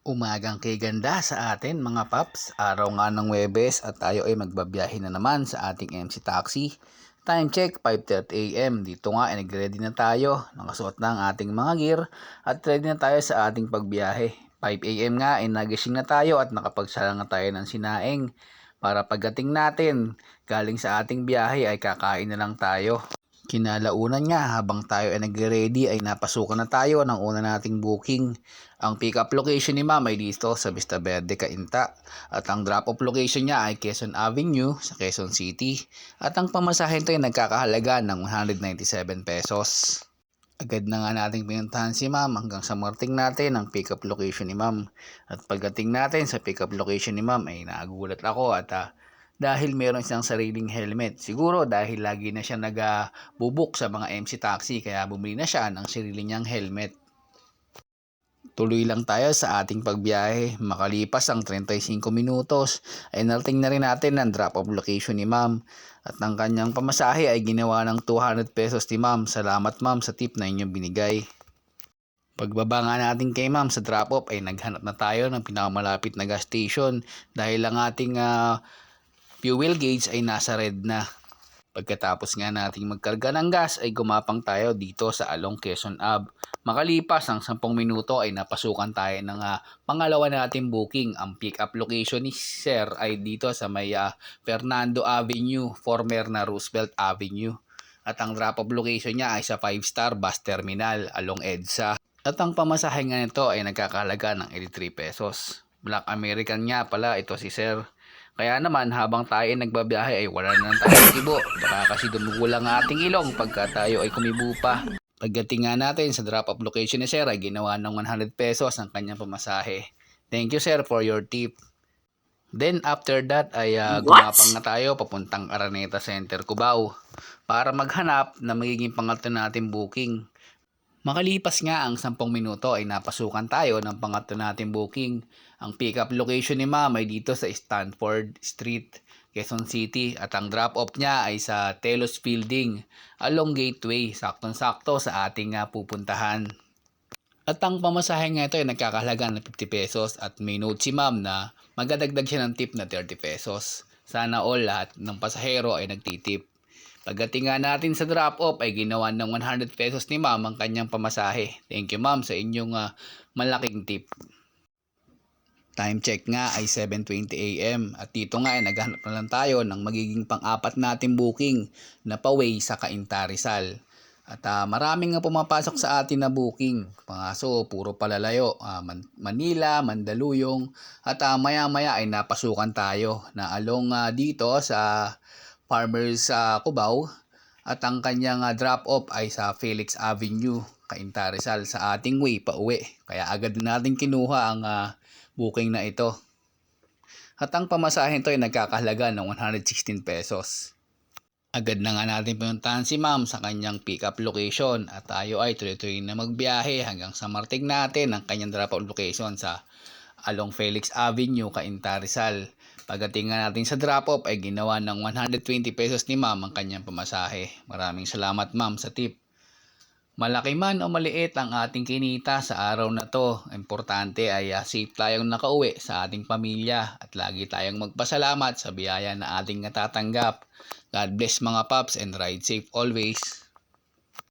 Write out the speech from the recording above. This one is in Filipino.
Umagang kay ganda sa atin mga paps. Araw nga ng Webes at tayo ay magbabiyahe na naman sa ating MC Taxi. Time check 5:30 AM. Dito nga ay nag-ready na tayo. Nakasuot na ang ating mga gear at ready na tayo sa ating pagbiyahe. 5 AM nga ay nagising na tayo at nakapagsala na tayo ng sinaing. Para pagdating natin galing sa ating biyahe ay kakain na lang tayo. Kinalaunan nga habang tayo ay nagre-ready ay napasukan na tayo ng una nating booking. Ang pick-up location ni ma'am ay dito sa Vista Verde, Cainta. At ang drop-off location niya ay Quezon Avenue sa Quezon City. At ang pamasahe nito ay nagkakahalaga ng 197 pesos. Agad na nga nating pinuntahan si ma'am hanggang sa marting natin ang pick-up location ni ma'am. At pagdating natin sa pick-up location ni ma'am ay nagulat ako at dahil meron siyang sariling helmet. Siguro dahil lagi na siya nagbubuk sa mga MC Taxi kaya bumili na siya ng sarili niyang helmet. Tuloy lang tayo sa ating pagbiyahe. Makalipas ang 35 minutos ay narating na rin natin ang drop-off location ni ma'am. At ang kanyang pamasahe ay ginawa ng 200 pesos ni ma'am. Salamat ma'am sa tip na inyong binigay. Pagbaba nga natin kay ma'am sa drop-off ay naghanap na tayo ng pinakamalapit na gas station dahil ang ating fuel gauge ay nasa red na. Pagkatapos nga nating magkarga ng gas ay gumapang tayo dito sa Along Quezon Ave. Makalipas ang 10 minuto ay napasukan tayo ng pangalawa nating booking. Ang pick-up location ni Sir ay dito sa may Fernando Avenue, former na Roosevelt Avenue. At ang drop-off location niya ay sa 5-star bus terminal along EDSA. At ang pamasahe nga nito ay nagkakahalaga ng 83 pesos. Black American nga pala ito si Sir. Kaya naman habang tayo ay nagbabiyahe ay wala na tayong ibo. Baka kasi dumugo lang ating ilong pagka tayo ay kumibo pa. Pagdating nga natin sa drop-off location ni Sir ay ginawa ng 100 pesos ang kanyang pamasahe. Thank you Sir for your tip. Then after that ay gumapang na tayo papuntang Araneta Center, Cubao para maghanap na magiging pangatlo natin booking. Makalipas nga ang 10 minuto ay napasukan tayo ng pangatlo nating booking. Ang pick-up location ni ma'am ay dito sa Stanford Street, Quezon City at ang drop-off niya ay sa Telos Building along Gateway, saktong-sakto sa ating pupuntahan. At ang pamasahe nga ito ay nagkakahalaga ng 50 pesos at may note si ma'am na magdadagdag siya ng tip na 30 pesos. Sana all lahat ng pasahero ay nagtitip. Pagdating nga natin sa drop-off ay ginawa ng 100 pesos ni ma'am ang kanyang pamasahe. Thank you ma'am sa inyong malaking tip. Time check nga ay 7:20 AM at dito nga ay naghanap na lang tayo ng magiging pang-apat nating booking na pa-way sa Cainta, Rizal. At maraming nga pumapasok sa atin na booking. Pangaso, puro palalayo. Manila, Mandaluyong. At maya-maya ay napasukan tayo na along dito sa Farmers Cubao at ang kanyang drop-off ay sa Felix Avenue, Cainta, Rizal sa ating way pa uwi. Kaya agad natin kinuha ang booking na ito. At ang pamasahe nito ay nagkakahalaga ng 116 pesos. Agad na nga natin pinuntahan si ma'am sa kanyang pick-up location at tayo ay tuloy-tuloy na magbiyahe hanggang sa marting natin ang kanyang drop-off location sa along Felix Avenue, Cainta, Rizal. Pagdating nga natin sa drop-off ay ginawa ng 120 pesos ni ma'am ang kanyang pamasahe. Maraming salamat ma'am sa tip. Malaki man o maliit ang ating kinita sa araw na to, importante ay safe tayong nakauwi sa ating pamilya at lagi tayong magpasalamat sa biyaya na ating natatanggap. God bless mga paps and ride safe always.